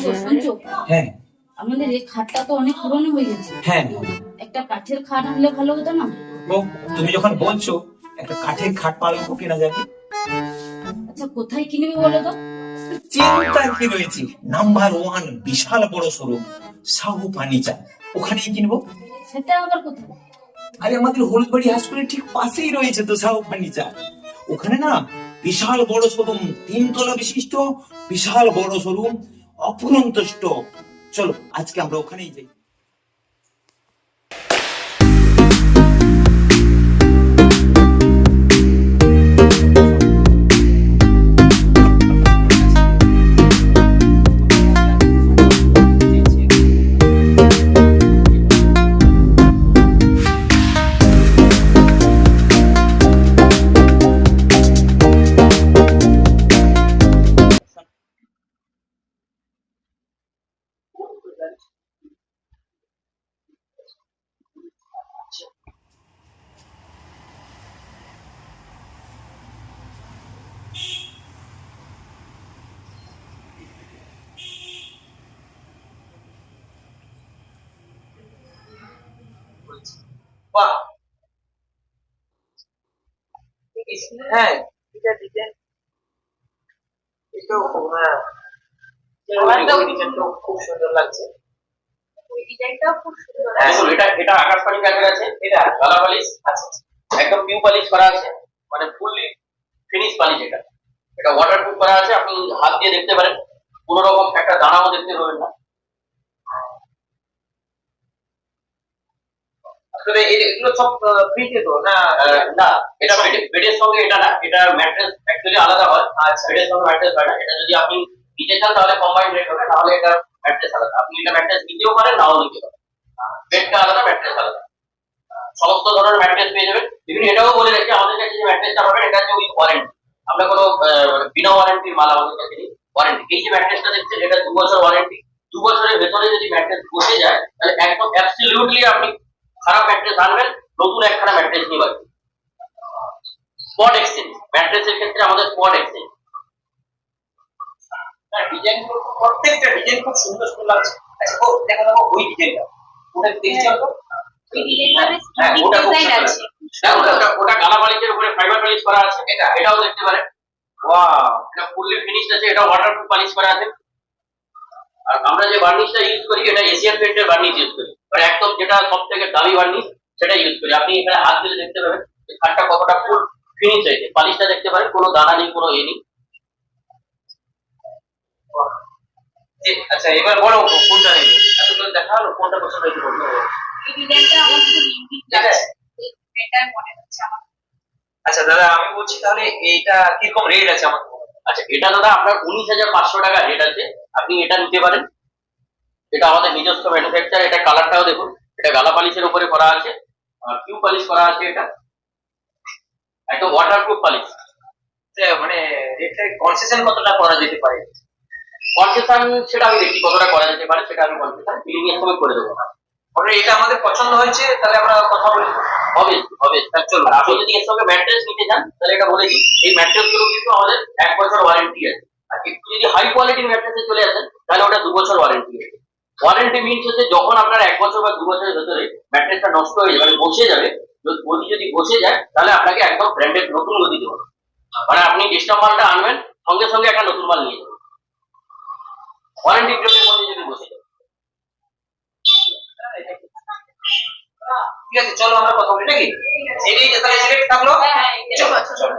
শুনছো? হ্যাঁ আমাদের এই খাটটা তো অনেক পুরনো হয়ে গেছে। হ্যাঁ একটা কাঠের খাট আনলে ভালো হতো না? ও, তুমি যখন বলছো একটা কাঠের খাট পালঙ্ক কেনা যাবে। আচ্ছা, কোথায় কিনবে বলো তো? চিন্তায় কি রয়েছে, নাম্বার 1 বিশাল বড় শোরুম সাহু ফার্নিচার, ওখানেই কিনবো। সেটা আবার কোথায়? আরে আমাদের হলুদবাড়ি হাই স্কুলের ঠিক পাশেই রয়েছে তো সাহু ফার্নিচার। ওখানে না বিশাল বড় শোরুম, 3 তলা বিশিষ্ট বিশাল বড় শোরুম, অফুরন্ত স্টক। চলো আজকে আমরা ওখানেই যাই। বাহ, হ্যাঁ এটা ডিজাইন, এটাও হ্যাঁ ওই ডিজাইনটাও খুব সুন্দর লাগছে। ওই ডিজাইনটাও খুব সুন্দর হ্যাঁ, লাগছে। এটা এটা আকাশবাণী ব্যাগের আছে, এটা গালা পালিশ আচ্ছা একদম পিউ পালিশ করা আছে, মানে ফুললি ফিনিশ পালিশ। এটা এটা ওয়াটারপ্রুফ করা আছে, আপনি হাত দিয়ে দেখতে পারেন, কোনো রকম একটা দানাও দেখতে পাবেন না। আসলে এগুলো সব ফ্রিতে তো না? না, এটা বেডের সঙ্গে এটা না, এটা ম্যাট্রেস অ্যাকচুয়ালি আলাদা হয়। আচ্ছা বেডের সঙ্গে ম্যাট্রেস হয় না। এটা যদি আপনি নিতে চান তাহলে কম্বাইন্ড রেট হবে, তাহলে এটা ম্যাট্রেস আলাদা। আপনি এটা ম্যাট্রেস নিতেও পারেন, নাও নিতে পারেন। বেডটা আলাদা, ম্যাট্রেস আলাদা। সমস্ত ধরনের ম্যাট্রেস পেয়ে যাবেন। বিভিন্ন এটাও বলে রাখি, আমাদের কাছে যে ম্যাট্রেসটা পাবেন এটা হচ্ছে উইথ ওয়ারেন্টি। আমরা কোনো মানে বিনা ওয়ারেন্টির মাল আমাদের কাছে নেই। ওয়ারেন্টি, এই যে ম্যাট্রেসটা দেখছেন এটা 2 বছর ওয়ারেন্টি। 2 বছরের ভেতরে যদি ম্যাট্রেস বসে যায় তাহলে একদম অ্যাবসলিউটলি আপনি খারাপ ম্যাট্রেস আনবেন, নতুন একখানা ম্যাট্রেস নিয়ে পাবেন। স্পট এক্সচেঞ্জ, ম্যাট্রেসের ক্ষেত্রে আমাদের স্পট এক্সচেঞ্জ। ডিজাইন গুলো প্রত্যেকটা ডিজাইন খুব সুন্দর সুন্দর লাগছে। আচ্ছা ও দেখো দেখো ওই ডিজাইনটা, ওটা দেখছি তো ওই ডিজাইনটা হ্যাঁ, ওটা খুব ডিজাইন সুন্দর আছে। হ্যাঁ, ওটা গালা পালিশের উপরে ফাইবার পালিশ করা আছে। এটাও দেখতে পারেন। ওয়াও, এটা ফুললি ফিনিশড আছে, এটা ওয়াটারপ্রুফ পালিশ করা আছে। আর আমরা যে বার্নিশটা ইউজ করি এটা এশিয়ান পেইন্টের বার্নিশ ইউজ করি, মানে একদম যেটা সবথেকে দামি বার্নিশ সেটা ইউজ করি। আপনি এখানে হাত দিলে দেখতে পাবেন যে কাঠটা কতটা ফুল ফিনিশ হয়েছে। পালিশটা দেখতে পারেন, কোনো দানা নেই, কোনো এ নেই। আচ্ছা এবার বলো কোনটা নেবে? এতগুলো দেখা হলো, কোনটা পছন্দ হয়েছে বলতে হবে। এই ডিজাইনটা আমার খুব ইউনিক লাগছে। এটা মনে হচ্ছে আমার। আচ্ছা দাদা আমি বলছি তাহলে এইটা কিরকম রেট আছে আমাকে বলুন। আচ্ছা, এটা দাদা আপনার 19,500 টাকা রেট আছে, আপনি এটা নিতে পারেন। এটা আমাদের নিজস্ব ম্যানুফ্যাকচার। এটা কালারটাও দেখুন, এটা গালা পালিশের উপরে করা আছে, আর কিউ পালিশ করা আছে। এটা একদম ওয়াটারপ্রুফ পালিশ। মানে রেটটা কনসেশন কতটা করা যেতে পারে? কনসেশন সেটা আমি দেখি কতটা করা যেতে পারে, সেটা আমি কনসেশন বিলিং এর সময় করে দেবো। মানে এটা আমাদের পছন্দ হয়েছে, তাহলে আমরা কথা বলি। হবে হবে, তাহলে চলুন। আচ্ছা। আপনি যদি এর সঙ্গে ম্যাট্রেস নিতে চান তাহলে এটা বলে দিই, এই ম্যাট্রেস গুলো কিন্তু আমাদের 1 বছর ওয়ারেন্টি আছে। আর একটু যদি হাই কোয়ালিটির ম্যাট্রেসে চলে আসেন তাহলে ওটা 2 বছর ওয়ারেন্টি আছে। ওয়ারেন্টি মিনস হচ্ছে যখন আপনার 1 বছর বা 2 বছরের ভেতরে ম্যাট্রেসটা নষ্ট হয়ে যাবে, মানে বসে যাবে, গদি যদি বসে যায় তাহলে আপনাকে একদম ব্র্যান্ডেড নতুন গদি দেবো। মানে আপনি ডিস্টার্ব মালটা আনবেন, সঙ্গে সঙ্গে একটা নতুন মাল নিয়ে যাবেন, ওয়ারেন্টি পিরিয়ডের মধ্যে যদি বসে যায়। ঠিক আছে চলো আমরা কথা বলি নাকি? এই যে তাহলে সিলেক্ট থাকলো। হ্যাঁ, হ্যাঁ, চলো, চলো। চলো।